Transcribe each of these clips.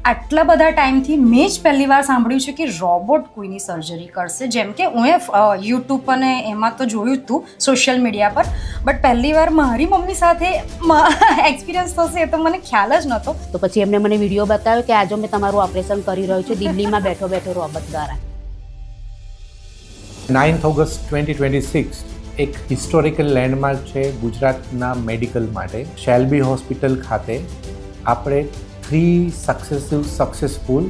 આટલા બધા ટાઈમથી મેં જ પહેલી વાર સાંભળ્યું છે કે રોબોટ કોઈની સર્જરી કરશે. જેમ કે હું યુટ્યુબ અને એમાં તો જોયું જ હતું સોશિયલ મીડિયા પર, બટ પહેલી વાર મારી મમ્મી સાથે એક્સપિરિયન્સ થશે એ તો મને ખ્યાલ જ નહોતો. તો પછી એમને મને વિડીયો બતાવ્યો કે આજે મેં તમારું ઓપરેશન કરી રહ્યું છું દિલ્હીમાં બેઠો બેઠો રોબોટ દ્વારા. 9th ઓગસ્ટ 2026 એક હિસ્ટોરિકલ લેન્ડમાર્ક છે ગુજરાતના મેડિકલ માટે. શેલ્બી હોસ્પિટલ ખાતે આપણે 3 સક્સેસફુલ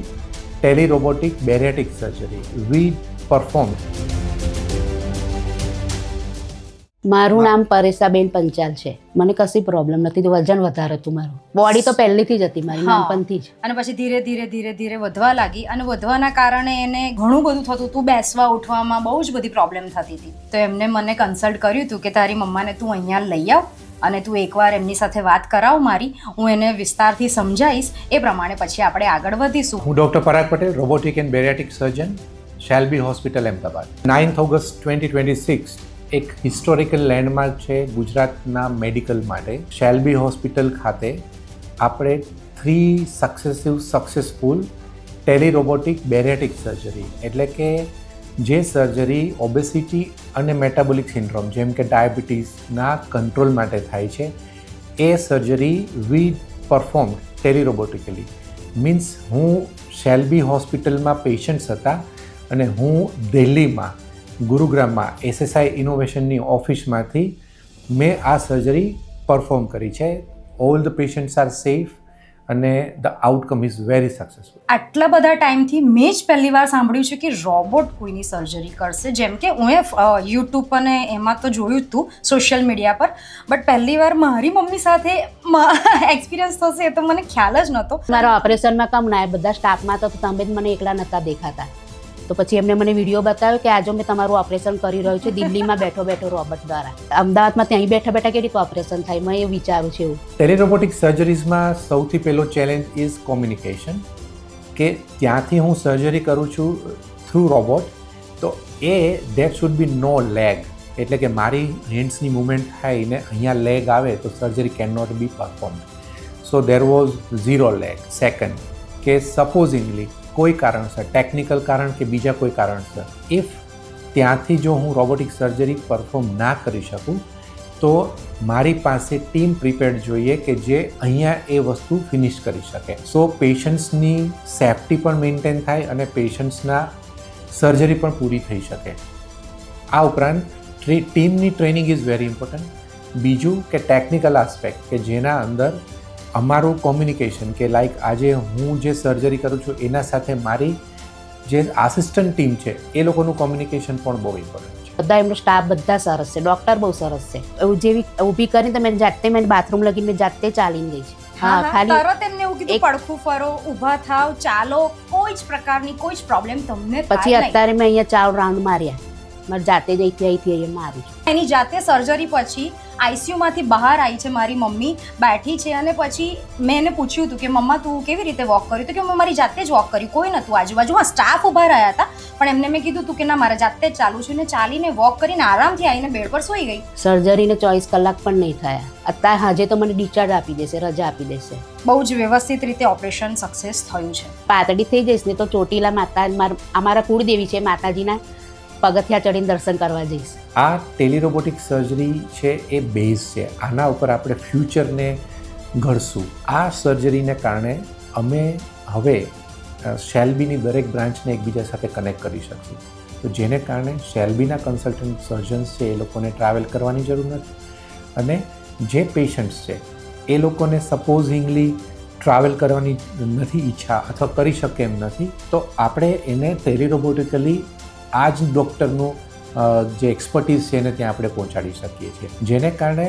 ટેલિરોબોટિક બેરિયાટિક સર્જરી વી પરફોર્મ. મારું નામ પરેશાબેન પંચાલ છે. મને કશી પ્રોબ્લેમ નથી, તો વજન વધારે હતું મારું. બોડી તો પહેલેથી જ હતી મારી, નાનપણથી જ. અને પછી ધીરે ધીરે વધવા લાગી અને વધવાના કારણે એને ઘણું બધું થતું હતું. બેસવા ઉઠવામાં બહુ જ બધી પ્રોબ્લેમ થતી હતી. તો એમને મને કન્સલ્ટ કર્યું હતું કે તારી મમ્માને તું અહીંયા લઈ આવ અને તું એકવાર એમની સાથે વાત કરાવ મારી, હું એને વિસ્તારથી સમજાવીશ, એ પ્રમાણે પછી આપણે આગળ વધીશું. હું doctor Parag Patel, robotic and bariatric surgeon, Shelby hospital Ahmedabad. 9th August 2026 એક હિસ્ટોરિકલ લેન્ડમાર્ક છે ગુજરાતના મેડિકલ માટે. શેલ્બી હોસ્પિટલ ખાતે આપણે 3 સક્સેસફુલ ટેલિરોબોટિક બેરિયાટિક સર્જરી, એટલે કે જે સર્જરી ઓબેસિટી અને મેટાબોલિક સિન્ડ્રોમ જેમ કે ડાયાબિટીસના કંટ્રોલ માટે થાય છે, એ સર્જરી વી પરફોર્મ ટેલિરોબોટિકલી. મીન્સ હું શેલ્બી હોસ્પિટલમાં પેશન્ટ્સ હતા અને હું દિલ્હીમાં ગુરુગ્રામમાં SSI ઇનોવેશનની ઓફિસમાંથી મેં આ સર્જરી પરફોર્મ કરી છે. All the patients are safe અને the outcome is very successful. આટલા બધા ટાઈમથી મેં જ પહેલી વાર સાંભળ્યું છે કે રોબોટ કોઈની સર્જરી કરશે. જેમ કે હું યુટ્યુબ અને એમાં તો જોયું જ હતું સોશિયલ મીડિયા પર, બટ પહેલી વાર મારી મમ્મી સાથે એક્સપિરિયન્સ થશે એ તો મને ખ્યાલ જ નહોતો. મારા ઓપરેશનમાં કમ ના બધા સ્ટાફમાં તો તમે જ મને એકલા નહોતા દેખાતા. તો પછી એમને મને વિડીયો બતાવ્યો કે આજે મેં તમારું ઓપરેશન કરી રહ્યું છું દિલ્હીમાં બેઠો બેઠો રોબોટ દ્વારા. અમદાવાદમાં ત્યાં બેઠા બેઠા કેવી રીતે ઓપરેશન થાય, મેં એ વિચારું છું એવું. ટેલિરોબોટિક સર્જરીઝમાં સૌથી પહેલો ચેલેન્જ ઇઝ કોમ્યુનિકેશન, કે ત્યાંથી હું સર્જરી કરું છું થ્રુ રોબોટ, તો that should be no lag, એટલે કે મારી હેન્ડ્સની મૂવમેન્ટ થાય ને અહીંયા લેગ આવે તો surgery can not be perform. So there was 0 lag. Second, કે સપોઝિંગલી કોઈ કારણસર, ટેકનિકલ કારણ કે બીજા કોઈ કારણસર, ઇફ ત્યાંથી જો હું રોબોટિક સર્જરી પરફોર્મ ના કરી શકું તો મારી પાસે ટીમ પ્રિપેર્ડ જોઈએ કે જે અહીંયા એ વસ્તુ ફિનિશ કરી શકે. સો પેશન્ટ્સની સેફ્ટી પણ મેન્ટેન થાય અને પેશન્ટ્સના સર્જરી પણ પૂરી થઈ શકે. આ ઉપરાંત ટીમની ટ્રેનિંગ ઇઝ વેરી ઇમ્પોર્ટન્ટ. બીજું કે ટેકનિકલ આસ્પેક્ટ, કે જેના અંદર અમારું કોમ્યુનિકેશન, કે લાઈક આજે હું જે સર્જરી કરું છું એના સાથે મારી જે આસિસ્ટન્ટ ટીમ છે એ લોકોનું કોમ્યુનિકેશન પણ બહુ ઇમ્પોર્ટન્ટ છે. બધા એમનો સ્ટાફ બધા સરસ છે, ડૉક્ટર બહુ સરસ છે. એવું જેવી ઊભી કરીને તો મેં જાતે બાથરૂમ લગીને જાતે ચાલીને ગઈ છે. હા, ખાલી તરત એમને એવું કીધું પડખું ફરો, ઊભા થાવ, ચાલો, કોઈ જ પ્રકારની કોઈ જ પ્રોબ્લેમ તમને થાય પછી નહીં. અત્યારે મેં અહીંયા 4 રાઉન્ડ માર્યા, મારે જાતે જ અહીંથી મારું છું. એની જાતે સર્જરી પછી આઈસીયુમાંથી બહાર આવી છે મારી મમ્મી, બેઠી છે અને પછી મેં એને પૂછ્યું હતું કે મમ્મા તું કેવી રીતે વોક કર્યું? તો કે મેં મારી જાતે જ વોક કર્યું, કોઈ નહોતું આજુબાજુ. હા, સ્ટાફ ઊભા રહ્યા હતા, પણ એમને મેં કીધું હતું કે ના મારા જાતે જ ચાલુ છું, ને ચાલીને વોક કરીને આરામથી આવીને બેડ પર સૂઈ ગઈ. સર્જરીને 24 કલાક પણ નહીં થયા. અત્યારે હાજે તો મને ડિસ્ચાર્જ આપી દેશે, રજા આપી દેશે. બહુ જ વ્યવસ્થિત રીતે ઓપરેશન સક્સેસ થયું છે. પાતળી થઈ જઈશ ને તો ચોટીલા માતા, અમારા કુળદેવી છે, માતાજીના પગથિયા ચડીને દર્શન કરવા જઈશ. આ ટેલિરોબોટિક સર્જરી છે એ બેઝ છે. આના ઉપર આપણે ફ્યુચરને ઘડશું. આ સર્જરીને કારણે અમે હવે શેલ્બીની દરેક બ્રાન્ચને એકબીજા સાથે કનેક્ટ કરી શકશું. તો જેને કારણે શેલ્બીના કન્સલ્ટન્ટ સર્જન્સ છે એ લોકોને ટ્રાવેલ કરવાની જરૂર નથી, અને જે પેશન્ટ્સ છે એ લોકોને સપોઝિંગલી ટ્રાવેલ કરવાની નથી ઈચ્છા અથવા કરી શકે એમ નથી, તો આપણે એને ટેલિરોબોટિકલી આ જ ડૉક્ટરનું જે એક્સપર્ટીઝ છે એને ત્યાં આપણે પહોંચાડી શકીએ છીએ. જેને કારણે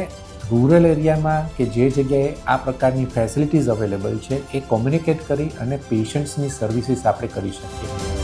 રૂરલ એરિયામાં કે જે જગ્યાએ આ પ્રકારની ફેસિલિટીઝ અવેલેબલ છે એ કોમ્યુનિકેટ કરી અને પેશન્ટ્સની સર્વિસીસ આપણે કરી શકીએ.